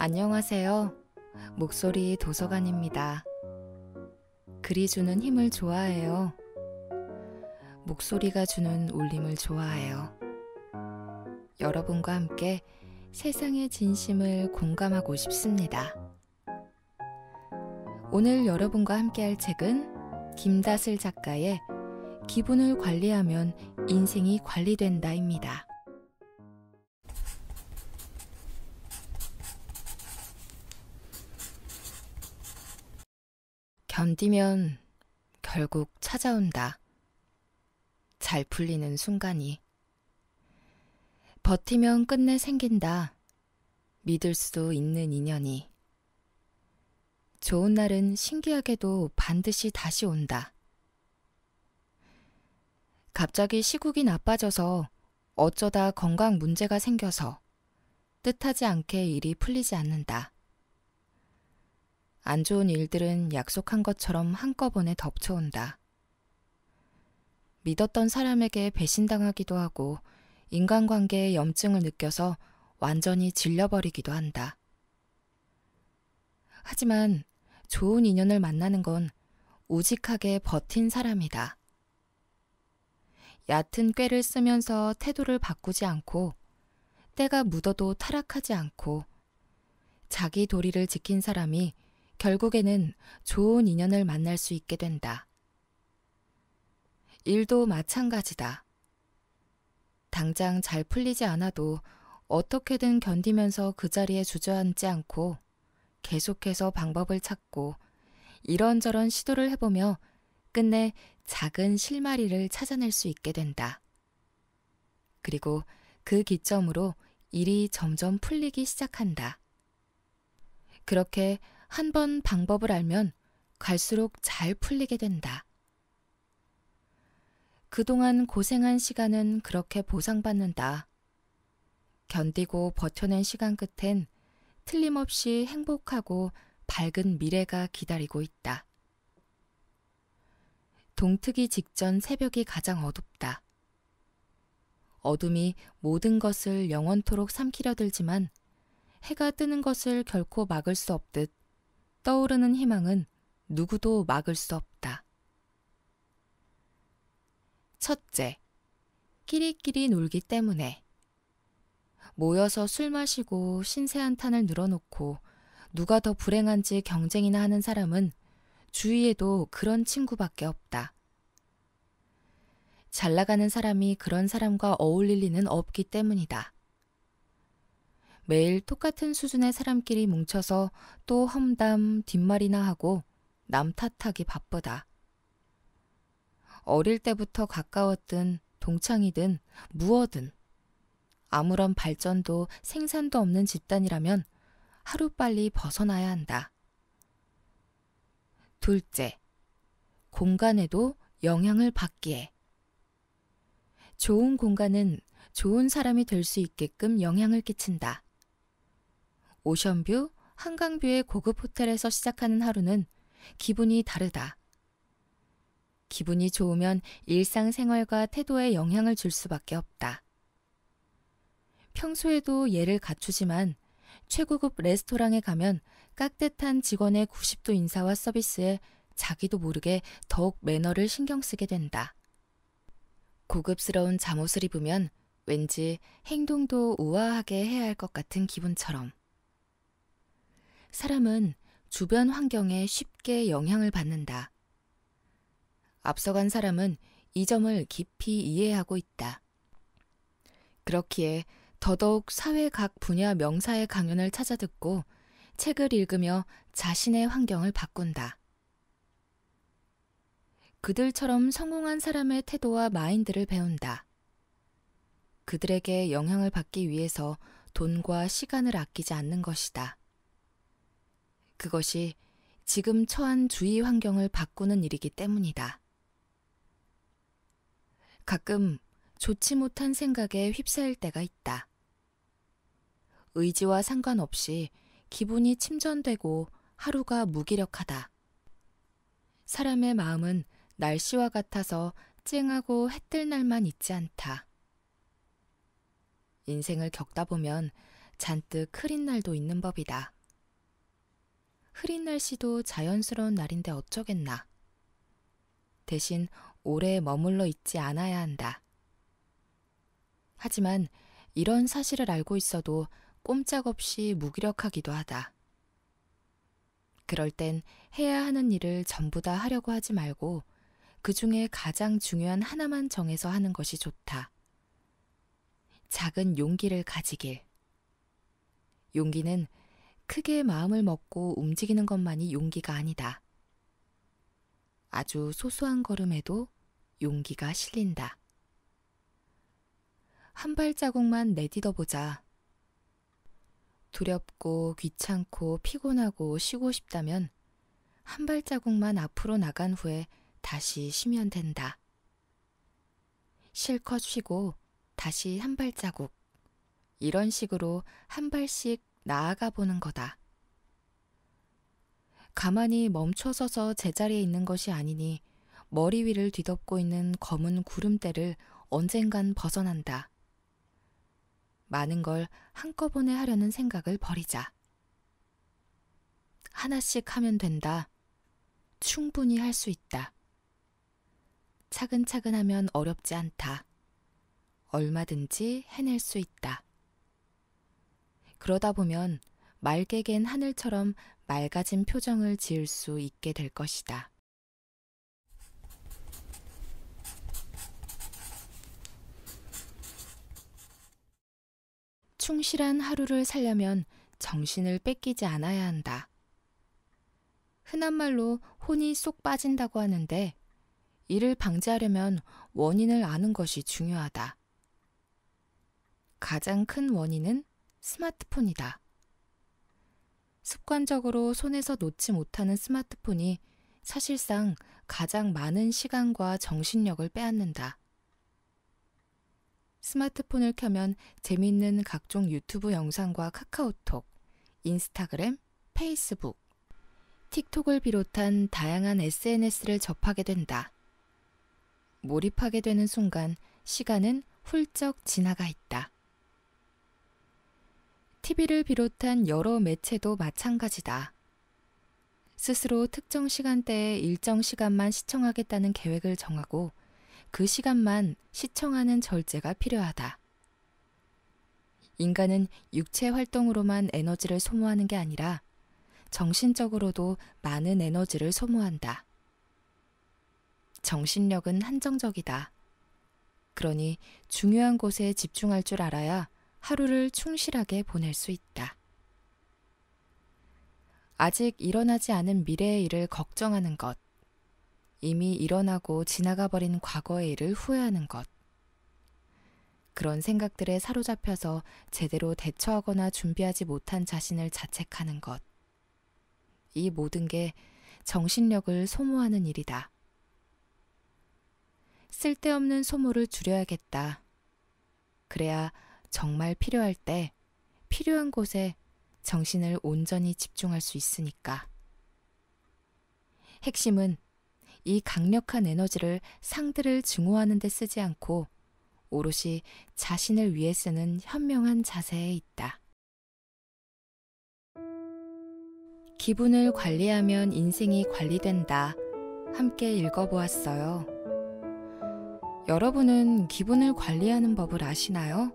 안녕하세요. 목소리 도서관입니다. 글이 주는 힘을 좋아해요. 목소리가 주는 울림을 좋아해요. 여러분과 함께 세상의 진심을 공감하고 싶습니다. 오늘 여러분과 함께할 책은 김다슬 작가의 기분을 관리하면 인생이 관리된다입니다. 견디면 결국 찾아온다. 잘 풀리는 순간이. 버티면 끝내 생긴다. 믿을 수도 있는 인연이. 좋은 날은 신기하게도 반드시 다시 온다. 갑자기 시국이 나빠져서 어쩌다 건강 문제가 생겨서 뜻하지 않게 일이 풀리지 않는다. 안 좋은 일들은 약속한 것처럼 한꺼번에 덮쳐온다. 믿었던 사람에게 배신당하기도 하고 인간관계에 염증을 느껴서 완전히 질려버리기도 한다. 하지만 좋은 인연을 만나는 건 우직하게 버틴 사람이다. 얕은 꾀를 쓰면서 태도를 바꾸지 않고 때가 묻어도 타락하지 않고 자기 도리를 지킨 사람이 결국에는 좋은 인연을 만날 수 있게 된다. 일도 마찬가지다. 당장 잘 풀리지 않아도 어떻게든 견디면서 그 자리에 주저앉지 않고 계속해서 방법을 찾고 이런저런 시도를 해보며 끝내 작은 실마리를 찾아낼 수 있게 된다. 그리고 그 기점으로 일이 점점 풀리기 시작한다. 그렇게 한 번 방법을 알면 갈수록 잘 풀리게 된다. 그동안 고생한 시간은 그렇게 보상받는다. 견디고 버텨낸 시간 끝엔 틀림없이 행복하고 밝은 미래가 기다리고 있다. 동트기 직전 새벽이 가장 어둡다. 어둠이 모든 것을 영원토록 삼키려 들지만 해가 뜨는 것을 결코 막을 수 없듯 떠오르는 희망은 누구도 막을 수 없다. 첫째, 끼리끼리 놀기 때문에. 모여서 술 마시고 신세 한탄을 늘어놓고 누가 더 불행한지 경쟁이나 하는 사람은 주위에도 그런 친구밖에 없다. 잘 나가는 사람이 그런 사람과 어울릴 리는 없기 때문이다. 매일 똑같은 수준의 사람끼리 뭉쳐서 또 험담 뒷말이나 하고 남 탓하기 바쁘다. 어릴 때부터 가까웠든 동창이든 무엇든 아무런 발전도 생산도 없는 집단이라면 하루빨리 벗어나야 한다. 둘째, 공간에도 영향을 받기에. 좋은 공간은 좋은 사람이 될 수 있게끔 영향을 끼친다. 오션뷰, 한강뷰의 고급 호텔에서 시작하는 하루는 기분이 다르다. 기분이 좋으면 일상생활과 태도에 영향을 줄 수밖에 없다. 평소에도 예를 갖추지만 최고급 레스토랑에 가면 깍듯한 직원의 90도 인사와 서비스에 자기도 모르게 더욱 매너를 신경 쓰게 된다. 고급스러운 잠옷을 입으면 왠지 행동도 우아하게 해야 할 것 같은 기분처럼. 사람은 주변 환경에 쉽게 영향을 받는다. 앞서간 사람은 이 점을 깊이 이해하고 있다. 그렇기에 더더욱 사회 각 분야 명사의 강연을 찾아 듣고 책을 읽으며 자신의 환경을 바꾼다. 그들처럼 성공한 사람의 태도와 마인드를 배운다. 그들에게 영향을 받기 위해서 돈과 시간을 아끼지 않는 것이다. 그것이 지금 처한 주위 환경을 바꾸는 일이기 때문이다. 가끔 좋지 못한 생각에 휩싸일 때가 있다. 의지와 상관없이 기분이 침전되고 하루가 무기력하다. 사람의 마음은 날씨와 같아서 쨍하고 해뜰 날만 있지 않다. 인생을 겪다 보면 잔뜩 흐린 날도 있는 법이다. 흐린 날씨도 자연스러운 날인데 어쩌겠나. 대신 오래 머물러 있지 않아야 한다. 하지만 이런 사실을 알고 있어도 꼼짝없이 무기력하기도 하다. 그럴 땐 해야 하는 일을 전부 다 하려고 하지 말고 그 중에 가장 중요한 하나만 정해서 하는 것이 좋다. 작은 용기를 가지길. 용기는 크게 마음을 먹고 움직이는 것만이 용기가 아니다. 아주 소소한 걸음에도 용기가 실린다. 한 발자국만 내딛어 보자. 두렵고 귀찮고 피곤하고 쉬고 싶다면 한 발자국만 앞으로 나간 후에 다시 쉬면 된다. 실컷 쉬고 다시 한 발자국. 이런 식으로 한 발씩 나아가 보는 거다. 가만히 멈춰서서 제자리에 있는 것이 아니니 머리 위를 뒤덮고 있는 검은 구름대를 언젠간 벗어난다. 많은 걸 한꺼번에 하려는 생각을 버리자. 하나씩 하면 된다. 충분히 할 수 있다. 차근차근 하면 어렵지 않다. 얼마든지 해낼 수 있다. 그러다 보면 맑게 갠 하늘처럼 맑아진 표정을 지을 수 있게 될 것이다. 충실한 하루를 살려면 정신을 뺏기지 않아야 한다. 흔한 말로 혼이 쏙 빠진다고 하는데 이를 방지하려면 원인을 아는 것이 중요하다. 가장 큰 원인은 스마트폰이다. 습관적으로 손에서 놓지 못하는 스마트폰이 사실상 가장 많은 시간과 정신력을 빼앗는다. 스마트폰을 켜면 재미있는 각종 유튜브 영상과 카카오톡, 인스타그램, 페이스북, 틱톡을 비롯한 다양한 SNS를 접하게 된다. 몰입하게 되는 순간 시간은 훌쩍 지나가 있다. TV를 비롯한 여러 매체도 마찬가지다. 스스로 특정 시간대에 일정 시간만 시청하겠다는 계획을 정하고 그 시간만 시청하는 절제가 필요하다. 인간은 육체 활동으로만 에너지를 소모하는 게 아니라 정신적으로도 많은 에너지를 소모한다. 정신력은 한정적이다. 그러니 중요한 곳에 집중할 줄 알아야 하루를 충실하게 보낼 수 있다. 아직 일어나지 않은 미래의 일을 걱정하는 것, 이미 일어나고 지나가 버린 과거의 일을 후회하는 것, 그런 생각들에 사로잡혀서 제대로 대처하거나 준비하지 못한 자신을 자책하는 것, 이 모든 게 정신력을 소모하는 일이다. 쓸데없는 소모를 줄여야겠다. 그래야 정말 필요할 때 필요한 곳에 정신을 온전히 집중할 수 있으니까. 핵심은 이 강력한 에너지를 상대를 증오하는 데 쓰지 않고 오롯이 자신을 위해 쓰는 현명한 자세에 있다. 기분을 관리하면 인생이 관리된다. 함께 읽어보았어요. 여러분은 기분을 관리하는 법을 아시나요?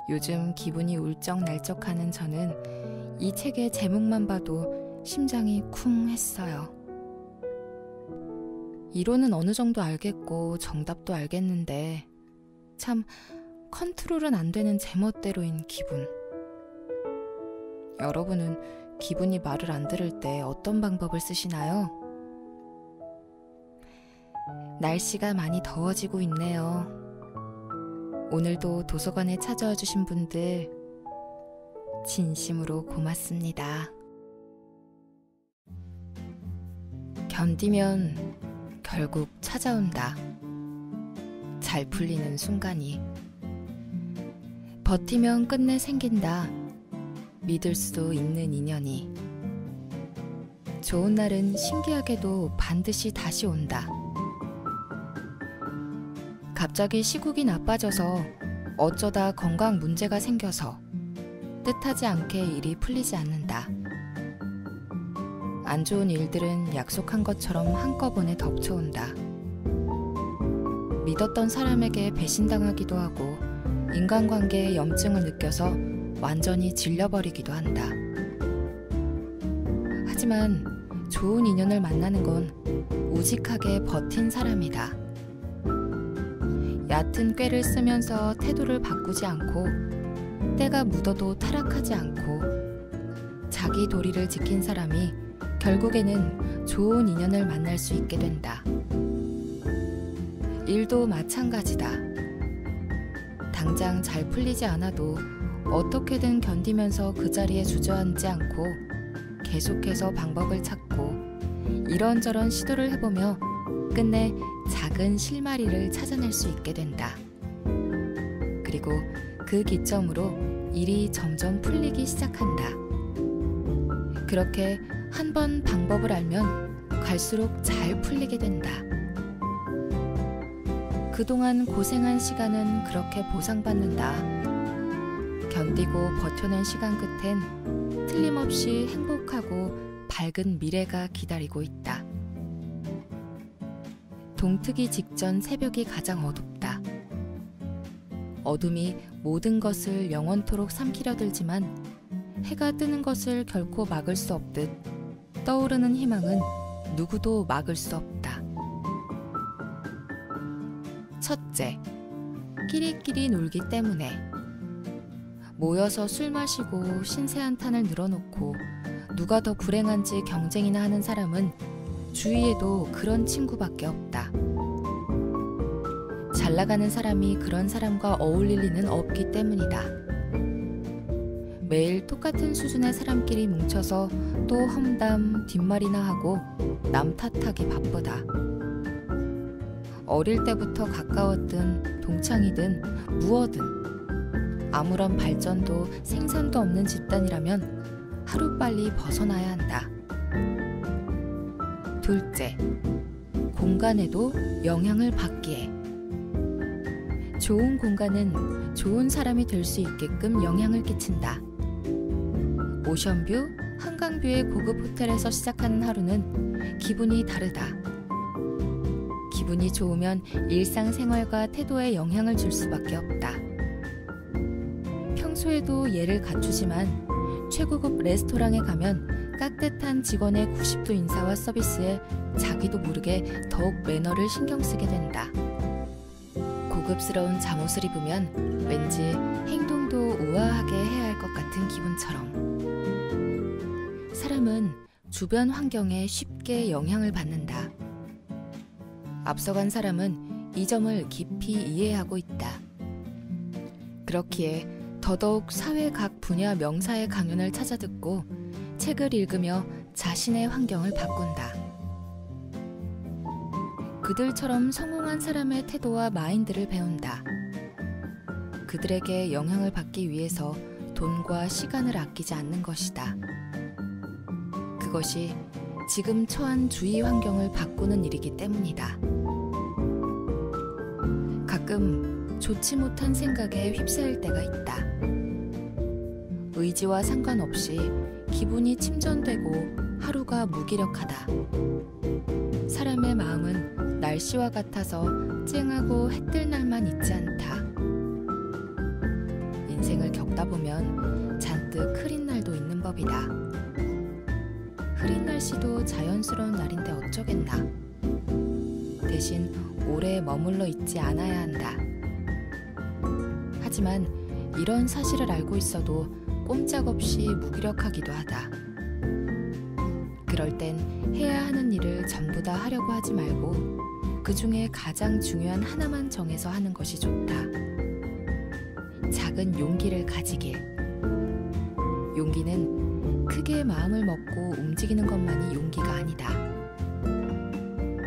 요즘 기분이 울적날적하는 저는 이 책의 제목만 봐도 심장이 쿵 했어요. 이론은 어느 정도 알겠고 정답도 알겠는데 참 컨트롤은 안 되는 제멋대로인 기분. 여러분은 기분이 말을 안 들을 때 어떤 방법을 쓰시나요? 날씨가 많이 더워지고 있네요. 오늘도 도서관에 찾아와 주신 분들 진심으로 고맙습니다. 견디면 결국 찾아온다. 잘 풀리는 순간이. 버티면 끝내 생긴다. 믿을 수 있는 인연이. 좋은 날은 신기하게도 반드시 다시 온다. 갑자기 시국이 나빠져서 어쩌다 건강 문제가 생겨서 뜻하지 않게 일이 풀리지 않는다. 안 좋은 일들은 약속한 것처럼 한꺼번에 덮쳐온다. 믿었던 사람에게 배신당하기도 하고 인간관계에 염증을 느껴서 완전히 질려버리기도 한다. 하지만 좋은 인연을 만나는 건 우직하게 버틴 사람이다. 얕은 꾀를 쓰면서 태도를 바꾸지 않고 때가 묻어도 타락하지 않고 자기 도리를 지킨 사람이 결국에는 좋은 인연을 만날 수 있게 된다. 일도 마찬가지다. 당장 잘 풀리지 않아도 어떻게든 견디면서 그 자리에 주저앉지 않고 계속해서 방법을 찾고 이런저런 시도를 해보며 끝내 작은 실마리를 찾아낼 수 있게 된다. 그리고 그 기점으로 일이 점점 풀리기 시작한다. 그렇게 한 번 방법을 알면 갈수록 잘 풀리게 된다. 그동안 고생한 시간은 그렇게 보상받는다. 견디고 버텨낸 시간 끝엔 틀림없이 행복하고 밝은 미래가 기다리고 있다. 동트기 직전 새벽이 가장 어둡다. 어둠이 모든 것을 영원토록 삼키려 들지만 해가 뜨는 것을 결코 막을 수 없듯 떠오르는 희망은 누구도 막을 수 없다. 첫째, 끼리끼리 놀기 때문에. 모여서 술 마시고 신세 한탄을 늘어놓고 누가 더 불행한지 경쟁이나 하는 사람은 주위에도 그런 친구밖에 없다. 잘 나가는 사람이 그런 사람과 어울릴 리는 없기 때문이다. 매일 똑같은 수준의 사람끼리 뭉쳐서 또 험담, 뒷말이나 하고 남 탓하기 바쁘다. 어릴 때부터 가까웠든 동창이든 무엇든 아무런 발전도 생산도 없는 집단이라면 하루빨리 벗어나야 한다. 둘째, 공간에도 영향을 받기에. 좋은 공간은 좋은 사람이 될 수 있게끔 영향을 끼친다. 오션뷰, 한강뷰의 고급 호텔에서 시작하는 하루는 기분이 다르다. 기분이 좋으면 일상생활과 태도에 영향을 줄 수밖에 없다. 평소에도 예를 갖추지만 최고급 레스토랑에 가면 깍듯한 직원의 90도 인사와 서비스에 자기도 모르게 더욱 매너를 신경 쓰게 된다. 고급스러운 잠옷을 입으면 왠지 행동도 우아하게 해야 할 것 같은 기분처럼. 사람은 주변 환경에 쉽게 영향을 받는다. 앞서간 사람은 이 점을 깊이 이해하고 있다. 그렇기에 더더욱 사회 각 분야 명사의 강연을 찾아 듣고 책을 읽으며 자신의 환경을 바꾼다. 그들처럼 성공한 사람의 태도와 마인드를 배운다. 그들에게 영향을 받기 위해서 돈과 시간을 아끼지 않는 것이다. 그것이 지금 처한 주위 환경을 바꾸는 일이기 때문이다. 가끔 좋지 못한 생각에 휩싸일 때가 있다. 의지와 상관없이 기분이 침전되고 하루가 무기력하다. 사람의 마음은 날씨와 같아서 쨍하고 해뜰 날만 있지 않다. 인생을 겪다 보면 잔뜩 흐린 날도 있는 법이다. 흐린 날씨도 자연스러운 날인데 어쩌겠나. 대신 오래 머물러 있지 않아야 한다. 하지만 이런 사실을 알고 있어도 꼼짝없이 무기력하기도 하다. 그럴 땐 해야 하는 일을 전부 다 하려고 하지 말고 그 중에 가장 중요한 하나만 정해서 하는 것이 좋다. 작은 용기를 가지길. 용기는 크게 마음을 먹고 움직이는 것만이 용기가 아니다.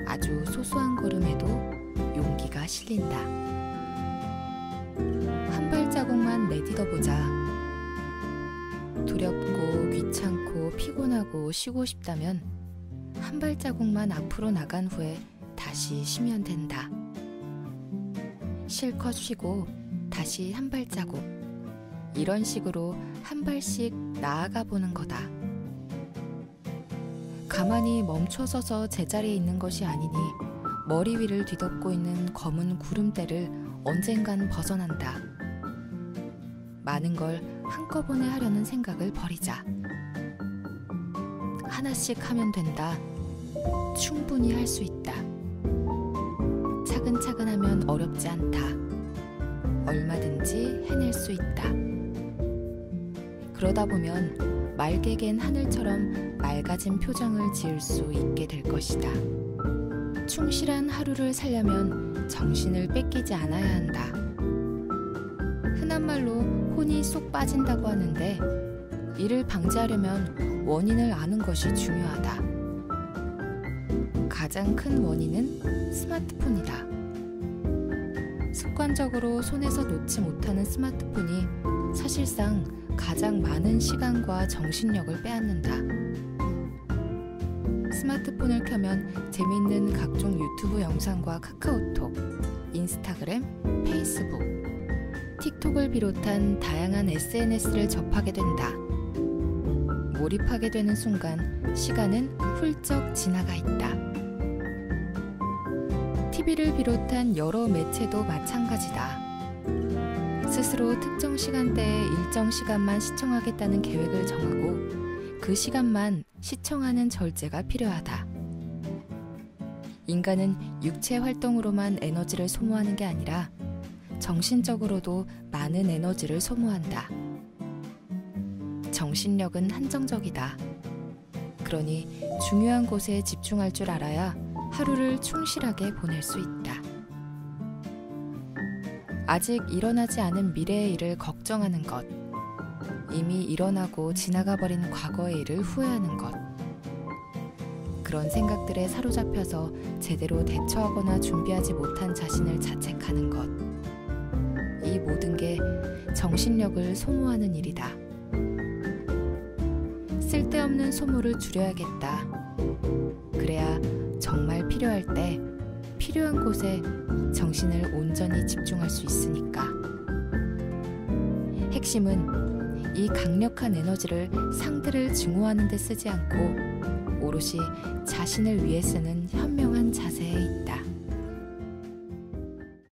아주 소소한 걸음에도 용기가 실린다. 한 발자국만 내딛어보자. 두렵고 귀찮고 피곤하고 쉬고 싶다면 한 발자국만 앞으로 나간 후에 다시 쉬면 된다. 실컷 쉬고 다시 한 발자국. 이런 식으로 한 발씩 나아가 보는 거다. 가만히 멈춰서서 제자리에 있는 것이 아니니 머리 위를 뒤덮고 있는 검은 구름대를 언젠간 벗어난다. 많은 걸 한꺼번에 하려는 생각을 버리자. 하나씩 하면 된다. 충분히 할 수 있다. 차근차근 하면 어렵지 않다. 얼마든지 해낼 수 있다. 그러다 보면 맑게 갠 하늘처럼 맑아진 표정을 지을 수 있게 될 것이다. 충실한 하루를 살려면 정신을 뺏기지 않아야 한다. 흔한 말로 혼이 쏙 빠진다고 하는데 이를 방지하려면 원인을 아는 것이 중요하다. 가장 큰 원인은 스마트폰이다. 습관적으로 손에서 놓지 못하는 스마트폰이 사실상 가장 많은 시간과 정신력을 빼앗는다. 스마트폰을 켜면 재미있는 각종 유튜브 영상과 카카오톡, 인스타그램, 페이스북, 틱톡을 비롯한 다양한 SNS를 접하게 된다. 몰입하게 되는 순간 시간은 훌쩍 지나가 있다. TV를 비롯한 여러 매체도 마찬가지다. 스스로 특정 시간대에 일정 시간만 시청하겠다는 계획을 정하고 그 시간만 시청하는 절제가 필요하다. 인간은 육체 활동으로만 에너지를 소모하는 게 아니라 정신적으로도 많은 에너지를 소모한다. 정신력은 한정적이다. 그러니 중요한 곳에 집중할 줄 알아야 하루를 충실하게 보낼 수 있다. 아직 일어나지 않은 미래의 일을 걱정하는 것, 이미 일어나고 지나가 버린 과거의 일을 후회하는 것, 그런 생각들에 사로잡혀서 제대로 대처하거나 준비하지 못한 자신을 자책하는 것, 이 모든 게 정신력을 소모하는 일이다. 쓸데없는 소모를 줄여야겠다. 그래야 정말 필요할 때 필요한 곳에 정신을 온전히 집중할 수 있으니까. 핵심은 이 강력한 에너지를 상대를 증오하는 데 쓰지 않고 오롯이 자신을 위해 쓰는 현명한 자세에 있다.